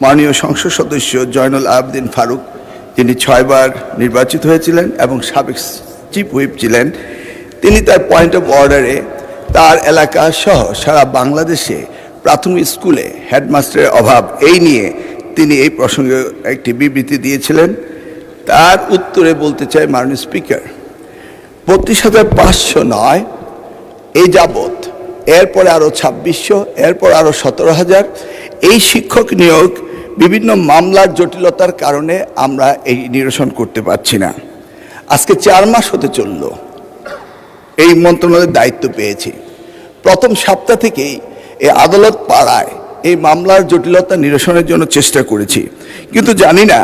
মাননীয় সংসদ সদস্য জয়নুল আবেদিন ফারুক, যিনি 6 বার নির্বাচিত হয়েছিলেন এবং সাবেক চিফ হুইপ ছিলেন, তিনি তার পয়েন্ট অফ অর্ডারে তার এলাকা সহ সারা বাংলাদেশে প্রাথমিক স্কুলে হেডমাস্টারের অভাব এই নিয়ে তিনি এই প্রসঙ্গে একটি বিবৃতি দিয়েছিলেন। তার উত্তরে বলতে চাই, মাননীয় স্পিকার, 32,500 নয়, এই যাবৎ এরপরে আরও 2600, এরপর আরও 17,000 এই শিক্ষক নিয়োগ বিভিন্ন মামলার জটিলতার কারণে আমরা এই নিরসন করতে পারছি না। আজকে 4 মাস হতে চলল এই মন্ত্রণালয়ের দায়িত্ব পেয়েছি। প্রথম সপ্তাহ থেকেই এই আদালত পাড়ায় এই মামলার জটিলতা নিরসনের জন্য চেষ্টা করেছি, কিন্তু জানি না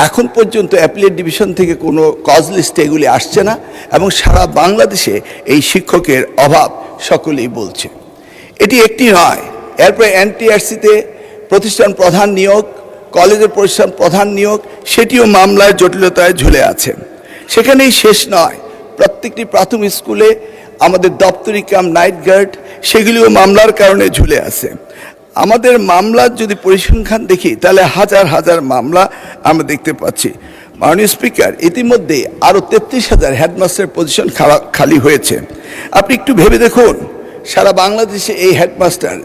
এখন পর্যন্ত অ্যাপিলেট ডিভিশন থেকে কোনো কজ লিস্টে এগুলি আসছে না এবং সারা বাংলাদেশে এই শিক্ষকের অভাব সকলেই বলছে। এটি একটি নয়, এরপরে এনটিআরসিতে প্রতিষ্ঠান প্রধান নিয়োগ, কলেজের প্রতিষ্ঠান প্রধান নিয়োগ, সেটিও মামলার জটিলতায় ঝুলে আছে। সেখানেই শেষ নয়, প্রত্যেকটি প্রাথমিক স্কুলে আমাদের দপ্তরি কাম নাইট গার্ড, সেগুলিও মামলার কারণে ঝুলে আছে। আমাদের মামলার যদি পরিসংখ্যান দেখি তাহলে হাজার হাজার মামলা আমরা দেখতে পাচ্ছি। মাননীয় স্পিকার, ইতিমধ্যে আরও 33,000 হেডমাস্টার পজিশন খালি হয়েছে। আপনি একটু ভেবে দেখুন, সারা বাংলাদেশে এই হেডমাস্টার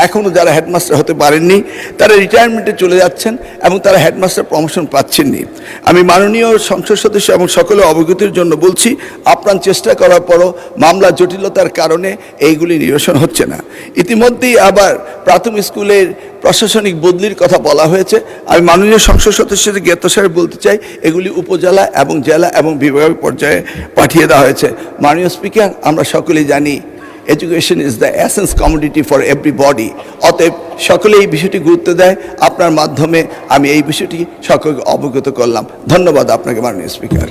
এখনও যারা হেডমাস্টার হতে পারেননি তারা রিটায়ারমেন্টে চলে যাচ্ছেন এবং তারা হেডমাস্টার প্রমোশন পাচ্ছেননি। আমি মাননীয় সংসদ সদস্য এবং সকলে অবগতির জন্য বলছি, আপ্রাণ চেষ্টা করার পরও মামলা জটিলতার কারণে এইগুলি নিরসন হচ্ছে না। ইতিমধ্যেই আবার প্রাথমিক স্কুলের প্রশাসনিক বদলির কথা বলা হয়েছে। আমি মাননীয় সংসদ সদস্য জ্ঞাত স্যার বলতে চাই, এগুলি উপজেলা এবং জেলা এবং বিভাগ পর্যায়ে পাঠিয়ে দেওয়া হয়েছে। মাননীয় স্পিকার, আমরা সকলেই জানি education is the essence commodity for everybody. অতএব সকলে এই বিষয়টি গুরুত্ব দেয়। আপনার মাধ্যমে আমি এই বিষয়টি সকলকে অবগত করলাম। ধন্যবাদ আপনাকে মাননীয় স্পিকার।